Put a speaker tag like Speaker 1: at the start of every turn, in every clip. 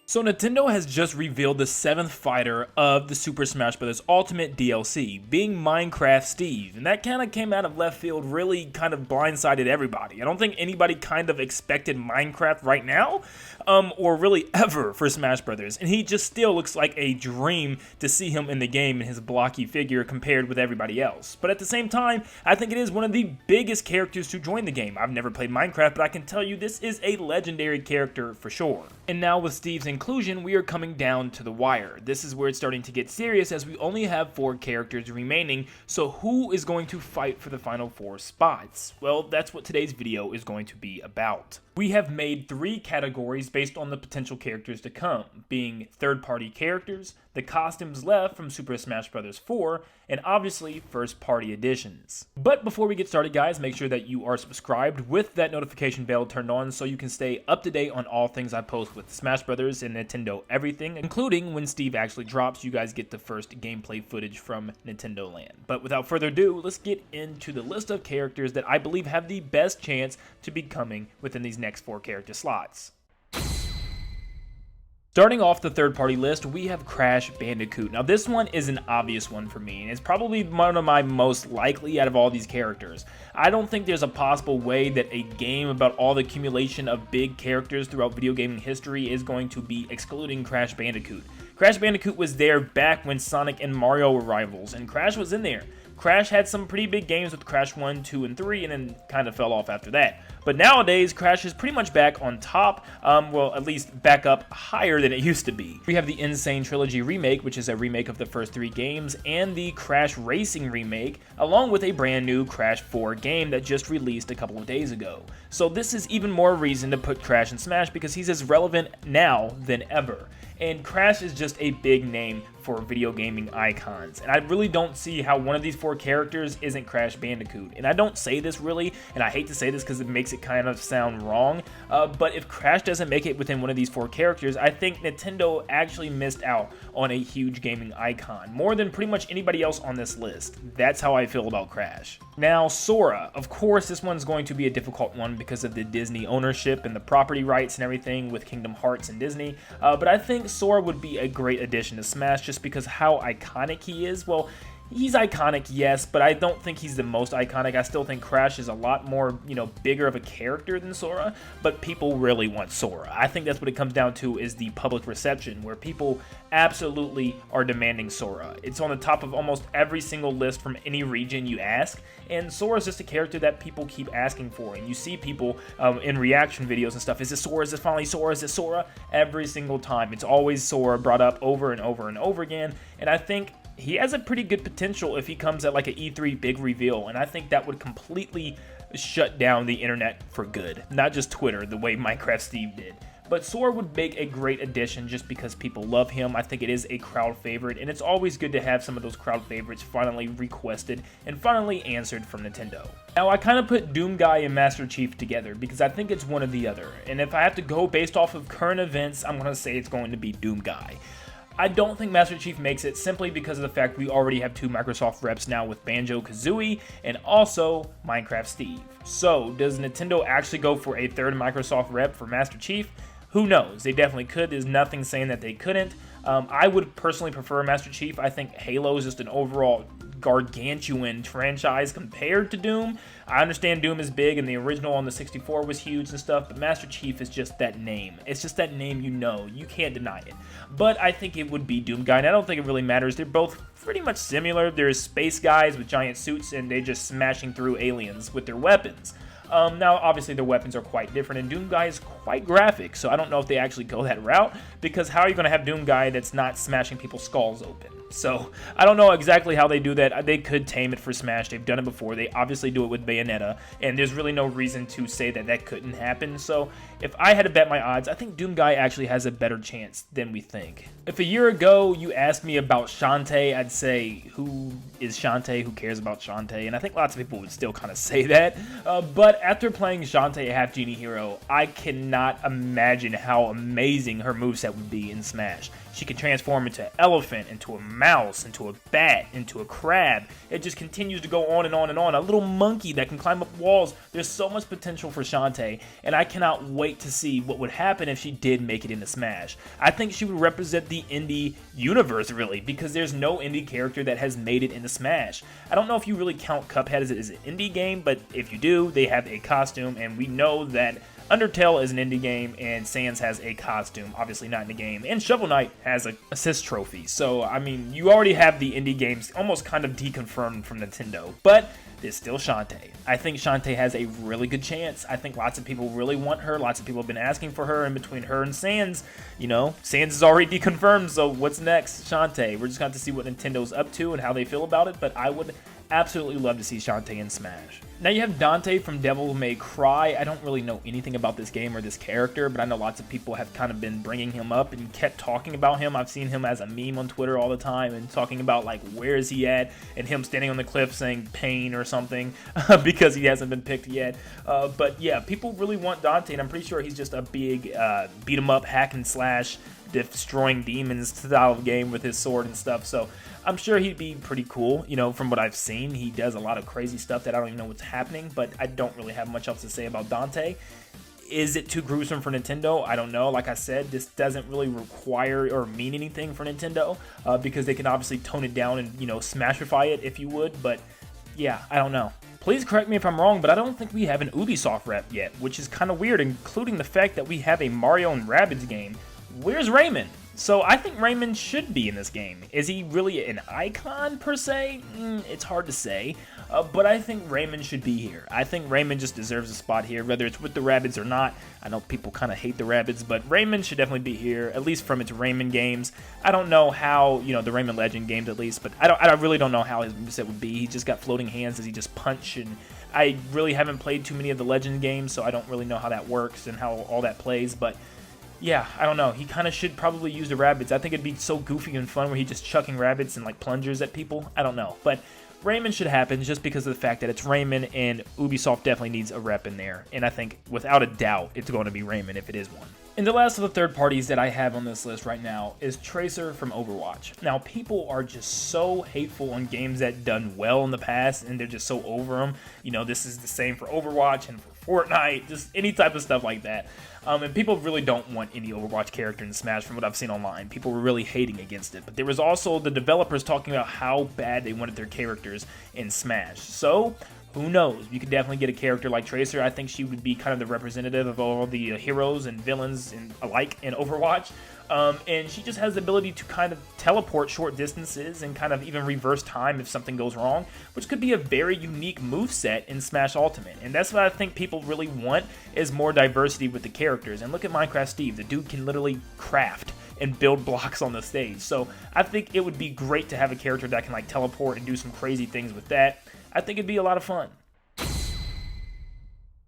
Speaker 1: So Nintendo has just revealed the 7th fighter of the Super Smash Bros. Ultimate DLC, being Minecraft Steve, and that kind of came out of left field, really kind of blindsided everybody. I don't think anybody kind of expected Minecraft right now, or really ever for Smash Bros. And he just still looks like a dream to see him in the game in his blocky figure compared with everybody else. But at the same time, I think it is one of the biggest characters to join the game. I've never played Minecraft, but I can tell you this is a legendary character for sure. And now with Steve's inclusion, we are coming down to the wire. This is where it's starting to get serious as we only have 4 characters remaining, so who is going to fight for the final 4 spots? Well, that's what today's video is going to be about. We have made 3 categories based on the potential characters to come, being third-party characters, the costumes left from Super Smash Bros. 4, and obviously first-party additions. But before we get started, guys, make sure that you are subscribed with that notification bell turned on so you can stay up to date on all things I post with Smash Bros. And Nintendo everything, including when Steve actually drops, you guys get the first gameplay footage from Nintendo Land. But without further ado, let's get into the list of characters that I believe have the best chance to be coming within these next 4 character slots. Starting off the third-party list, we have Crash Bandicoot. Now this one is an obvious one for me, and it's probably one of my most likely out of all these characters. I don't think there's a possible way that a game about all the accumulation of big characters throughout video gaming history is going to be excluding Crash Bandicoot. Crash Bandicoot was there back when Sonic and Mario were rivals, and Crash was in there. Crash had some pretty big games with Crash 1, 2, and 3, and then kind of fell off after that. But nowadays, Crash is pretty much back on top, well, at least back up higher than it used to be. We have the Insane Trilogy remake, which is a remake of the first 3 games, and the Crash Racing remake, along with a brand new Crash 4 game that just released a couple of days ago. So this is even more reason to put Crash in Smash because he's as relevant now than ever. And Crash is just a big name for video gaming icons, and I really don't see how one of these 4 characters isn't Crash Bandicoot. And I don't say this really, and I hate to say this because it makes it kind of sound wrong, but if Crash doesn't make it within one of these 4 characters, I think Nintendo actually missed out on a huge gaming icon, more than pretty much anybody else on this list. That's how I feel about Crash. Now, Sora. Of course, this one's going to be a difficult one because of the Disney ownership and the property rights and everything with Kingdom Hearts and Disney, but I think Sora would be a great addition to Smash just because how iconic he is. Well, he's iconic, yes, but I don't think he's the most iconic. I still think Crash is a lot more, bigger of a character than Sora, but people really want Sora. I think that's what it comes down to, is the public reception, where people absolutely are demanding Sora. It's on the top of almost every single list from any region you ask, and Sora is just a character that people keep asking for, and you see people in reaction videos and stuff, is this Sora, is this finally Sora, is this Sora? Every single time, it's always Sora brought up over and over and over again, and I think he has a pretty good potential if he comes at like an E3 big reveal, and I think that would completely shut down the internet for good. Not just Twitter, the way Minecraft Steve did. But Sora would make a great addition just because people love him. I think it is a crowd favorite, and it's always good to have some of those crowd favorites finally requested and finally answered from Nintendo. Now, I kind of put Doom Guy and Master Chief together because I think it's one or the other, and if I have to go based off of current events, I'm going to say it's going to be Doom Guy. I don't think Master Chief makes it simply because of the fact we already have 2 Microsoft reps now with Banjo-Kazooie and also Minecraft Steve. So, does Nintendo actually go for a 3rd Microsoft rep for Master Chief? Who knows? They definitely could. There's nothing saying that they couldn't. I would personally prefer Master Chief. I think Halo is just an overall gargantuan franchise compared to Doom. I understand Doom is big and the original on the 64 was huge and stuff, but Master Chief is just that name. It's just that name, you can't deny it. But I think it would be Doom Guy, and I don't think it really matters. They're both pretty much similar. There's space guys with giant suits and they're just smashing through aliens with their weapons. Now, obviously, their weapons are quite different, and Doom Guy is quite graphic, so I don't know if they actually go that route, because how are you going to have Doom Guy that's not smashing people's skulls open? So, I don't know exactly how they do that. They could tame it for Smash. They've done it before. They obviously do it with Bayonetta, and there's really no reason to say that that couldn't happen. So, if I had to bet my odds, I think Doom Guy actually has a better chance than we think. If a year ago you asked me about SHANTAE, I'd say, who is SHANTAE? Who cares about SHANTAE? And I think lots of people would still kind of say that. But after playing SHANTAE Half Genie Hero, I cannot cannot imagine how amazing her moveset would be in Smash. She can transform into an elephant, into a mouse, into a bat, into a crab. It just continues to go on and on and on. A little monkey that can climb up walls. There's so much potential for Shantae, and I cannot wait to see what would happen if she did make it into Smash. I think she would represent the indie universe, really, because there's no indie character that has made it into Smash. I don't know if you really count Cuphead as an indie game, but if you do, they have a costume, and we know that Undertale is an indie game, and Sans has a costume, obviously not in the game, and Shovel Knight has an assist trophy. So, I mean, you already have the indie games almost kind of deconfirmed from Nintendo, but there's still Shantae. I think Shantae has a really good chance. I think lots of people really want her. Lots of people have been asking for her, and between her and Sans, you know, Sans is already deconfirmed, so what's next? Shantae. We're just going to have to see what Nintendo's up to and how they feel about it, but I would absolutely love to see Shantae in Smash. Now you have Dante from Devil May Cry. I don't really know anything about this game or this character, but I know lots of people have kind of been bringing him up and kept talking about him. I've seen him as a meme on Twitter all the time and talking about like where is he at, and him standing on the cliff saying pain or something because he hasn't been picked yet. But yeah, people really want Dante, and I'm pretty sure he's just a big beat 'em up hack and slash destroying demons style of game with his sword and stuff. So I'm sure he'd be pretty cool. You know, from what I've seen, he does a lot of crazy stuff that I don't even know what's happening, but I don't really have much else to say about Dante. Is it too gruesome for Nintendo? I don't know. Like I said, this doesn't really require or mean anything for Nintendo because they can obviously tone it down and, you know, smashify it if you would, but yeah, I don't know. Please correct me if I'm wrong, but I don't think we have an Ubisoft rep yet, which is kind of weird, including the fact that we have a Mario and Rabbids game. Where's Rayman? So I think Rayman should be in this game. Is he really an icon per se? It's hard to say, but I think Rayman should be here. I think Rayman just deserves a spot here, whether it's with the Rabbids or not. I know people kind of hate the Rabbids, but Rayman should definitely be here, at least from its Rayman games. I don't know how, you know, the Rayman Legend games at least, but I really don't know how his moveset would be. He's just got floating hands. Does he just punch? And I really haven't played too many of the Legend games, so I don't really know how that works and how all that plays, but yeah, I don't know. He kind of should probably use the Rabbids. I think it'd be so goofy and fun where he's just chucking Rabbids and like plungers at people. I don't know. But Rayman should happen just because of the fact that it's Rayman, and Ubisoft definitely needs a rep in there. And I think without a doubt it's going to be Rayman if it is one. And the last of the third parties that I have on this list right now is Tracer from Overwatch. Now, people are just so hateful on games that done well in the past, and they're just so over them. You know, this is the same for Overwatch and for Fortnite, just any type of stuff like that. And people really don't want any Overwatch character in Smash from what I've seen online. People were really hating against it. But there was also the developers talking about how bad they wanted their characters in Smash. So who knows? You could definitely get a character like Tracer. I think she would be kind of the representative of all the heroes and villains and alike in Overwatch. And she just has the ability to kind of teleport short distances and kind of even reverse time if something goes wrong, which could be a very unique moveset in Smash Ultimate. And that's what I think people really want, is more diversity with the characters. And look at Minecraft Steve. The dude can literally craft and build blocks on the stage. So I think it would be great to have a character that can like teleport and do some crazy things with that. I think it'd be a lot of fun.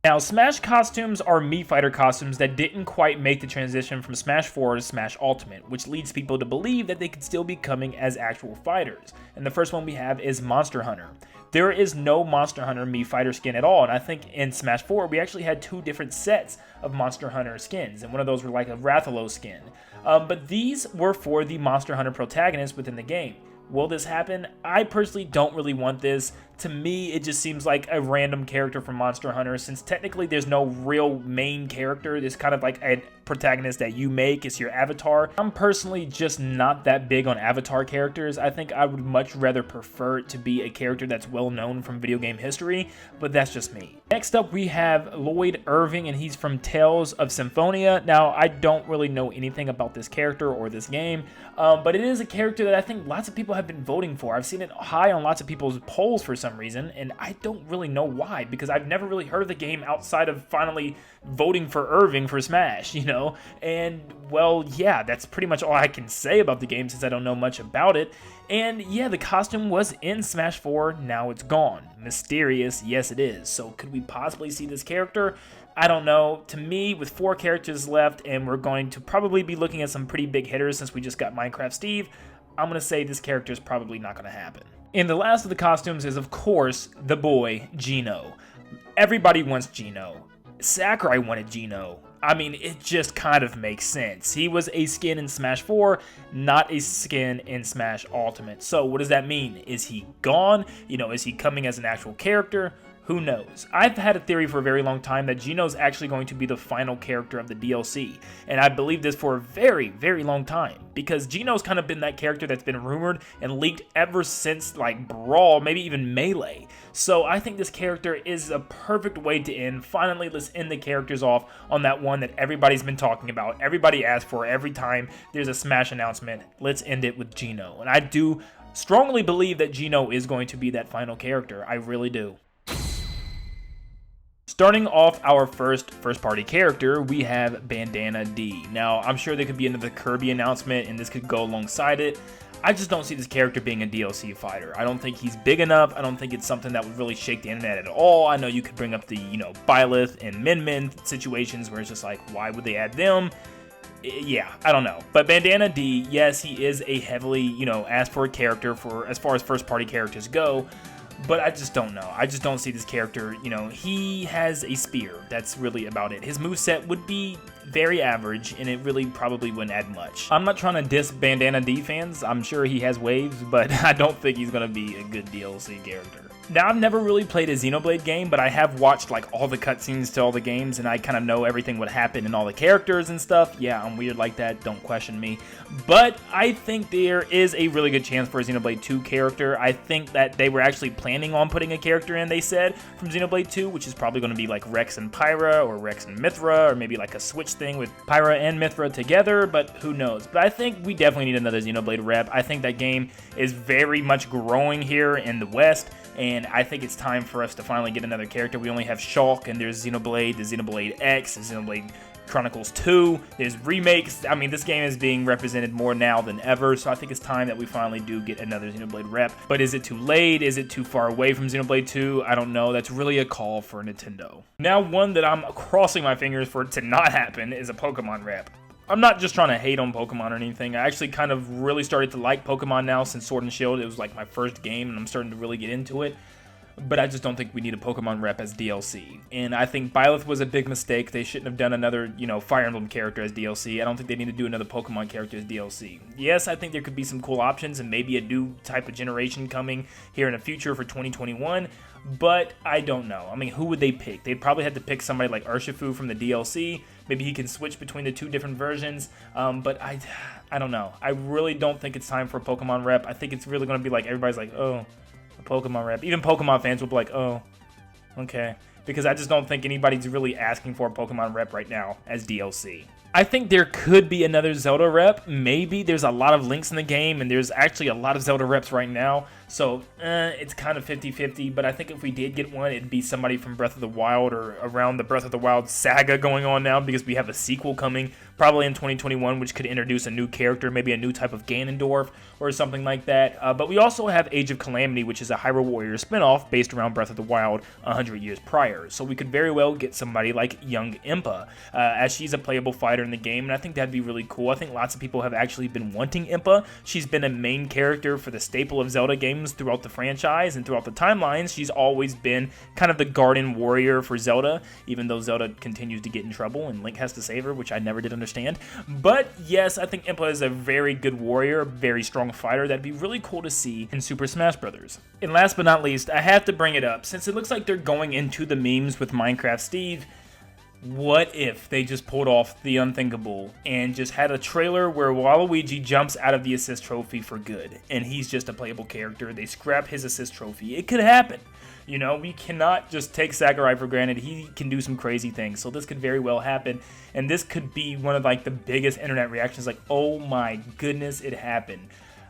Speaker 1: Now, Smash costumes are Mii Fighter costumes that didn't quite make the transition from Smash 4 to Smash Ultimate, which leads people to believe that they could still be coming as actual fighters. And the first one we have is Monster Hunter. There is no Monster Hunter Mii Fighter skin at all, and I think in Smash 4 we actually had two different sets of Monster Hunter skins, and one of those were like a Rathalos skin. But these were for the Monster Hunter protagonists within the game. Will this happen? I personally don't really want this. To me, it just seems like a random character from Monster Hunter, since technically there's no real main character. It's kind of like a protagonist that you make. It's your avatar. I'm personally just not that big on avatar characters. I think I would much rather prefer it to be a character that's well known from video game history, but that's just me. Next up, we have LLOYD Irving, and he's from Tales of Symphonia. Now, I don't really know anything about this character or this game, but it is a character that I think lots of people have been voting for. I've seen it high on lots of people's polls for some reason, and I don't really know why, because I've never really heard of the game outside of finally voting for Irving for Smash, you know? And, well, yeah, that's pretty much all I can say about the game since I don't know much about it. And, yeah, the costume was in Smash 4, now it's gone. Mysterious, yes it is. So could we possibly see this character? I don't know. To me, with 4 characters left, and we're going to probably be looking at some pretty big hitters since we just got Minecraft Steve, I'm going to say this character is probably not going to happen. And the last of the costumes is, of course, the boy, Geno. Everybody wants Geno. Sakurai wanted Geno. I mean, it just kind of makes sense. He was a skin in Smash 4, not a skin in Smash Ultimate. So what does that mean? Is he gone? You know, is he coming as an actual character? Who knows? I've had a theory for a very long time that Geno's actually going to be the final character of the DLC, and I believe this for a very, very long time, because Geno's kind of been that character that's been rumored and leaked ever since, like, Brawl, maybe even Melee. So I think this character is a perfect way to end. Finally, let's end the characters off on that one that everybody's been talking about, everybody asks for every time there's a Smash announcement. Let's end it with Geno, and I do strongly believe that Geno is going to be that final character. I really do. Starting off our first-party character, we have Bandana D. Now, I'm sure there could be another Kirby announcement, and this could go alongside it. I just don't see this character being a DLC fighter. I don't think he's big enough. I don't think it's something that would really shake the internet at all. I know you could bring up the, you know, Byleth and Min situations where it's just like, why would they add them? Yeah, I don't know. But Bandana D, yes, he is a heavily, you know, asked for a character for as far as first-party characters go. But I just don't know. I just don't see this character, you know, he has a spear. That's really about it. His moveset would be very average, and it really probably wouldn't add much. I'm not trying to diss Bandana D fans. I'm sure he has waves, but I don't think he's going to be a good DLC character. Now, I've never really played a Xenoblade game, but I have watched like all the cutscenes to all the games, and I kind of know everything what happened and all the characters and stuff. Yeah, I'm weird like that, don't question me. But I think there is a really good chance for a Xenoblade 2 character. I think that they were actually planning on putting a character in, they said, from Xenoblade 2, which is probably going to be like Rex and PYRA, or Rex and Mythra, or maybe like a Switch thing with PYRA and Mythra together, but who knows. But I think we definitely need another Xenoblade rep. I think that game is very much growing here in the West, and I think it's time for us to finally get another character. We only have Shulk, and there's Xenoblade, there's Xenoblade X, there's Xenoblade Chronicles 2, there's remakes. I mean, this game is being represented more now than ever, so I think it's time that we finally do get another Xenoblade rep. But is it too late? Is it too far away from Xenoblade 2? I don't know. That's really a call for Nintendo. Now, one that I'm crossing my fingers for it to not happen is a Pokemon rep. I'm not just trying to hate on Pokemon or anything. I actually kind of really started to like Pokemon now since Sword and Shield. It was like my first game, and I'm starting to really get into it. But I just don't think we need a Pokemon rep as DLC. And I think Byleth was a big mistake. They shouldn't have done another, you know, Fire Emblem character as DLC. I don't think they need to do another Pokemon character as DLC. Yes, I think there could be some cool options and maybe a new type of generation coming here in the future for 2021. But I don't know. I mean, who would they pick? They'd probably have to pick somebody like Urshifu from the DLC. Maybe he can switch between the two different versions. But I don't know. I really don't think it's time for a Pokemon rep. I think it's really going to be like everybody's like, oh, Pokemon rep. Even Pokemon fans will be like, oh, okay. Because I just don't think anybody's really asking for a Pokemon rep right now as DLC. I think there could be another Zelda rep. Maybe. There's a lot of links in the game, and there's actually a lot of Zelda reps right now. So, it's kind of 50-50, but I think if we did get one, it'd be somebody from Breath of the Wild or around the Breath of the Wild saga going on now, because we have a sequel coming probably in 2021, which could introduce a new character, maybe a new type of Ganondorf or something like that. But we also have Age of Calamity, which is a Hyrule Warriors spinoff based around Breath of the Wild 100 years prior. So we could very well get somebody like young Impa, as she's a playable fighter in the game, and I think that'd be really cool. I think lots of people have actually been wanting Impa. She's been a main character for the staple of Zelda games throughout the franchise and throughout the timelines. She's always been kind of the guardian warrior for Zelda, even though Zelda continues to get in trouble and Link has to save her, which I never did understand. But yes, I think Impa is a very good warrior, very strong fighter. That'd be really cool to see in Super Smash Bros. And last but not least, I have to bring it up, since it looks like they're going into the memes with Minecraft Steve. What if they just pulled off the unthinkable and just had a trailer where Waluigi jumps out of the assist trophy for good and he's just a playable character? They scrap his assist trophy. It could happen. You know, we cannot just take Sakurai for granted. He can do some crazy things. So this could very well happen. And this could be one of like the biggest internet reactions, like, oh my goodness, it happened.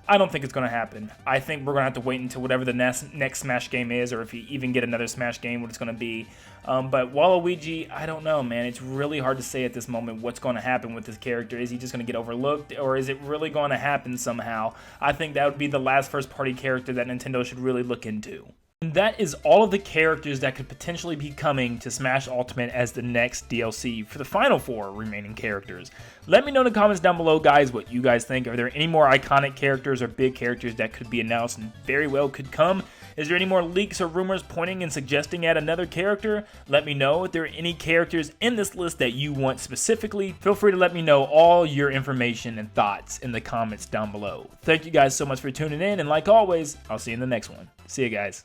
Speaker 1: I don't think it's going to happen. I think we're going to have to wait until whatever the next Smash game is, or if you even get another Smash game, what it's going to be. But Waluigi, I don't know, man. It's really hard to say at this moment what's going to happen with this character. Is he just going to get overlooked, or is it really going to happen somehow? I think that would be the last first-party character that Nintendo should really look into. And that is all of the characters that could potentially be coming to Smash Ultimate as the next DLC for the final 4 remaining characters. Let me know in the comments down below, guys, what you guys think. Are there any more iconic characters or big characters that could be announced and very well could come Is there any more leaks or rumors pointing and suggesting at another character? Let me know. If there are any characters in this list that you want specifically, feel free to let me know all your information and thoughts in the comments down below. Thank you guys so much for tuning in, and like always, I'll see you in the next one. See you guys.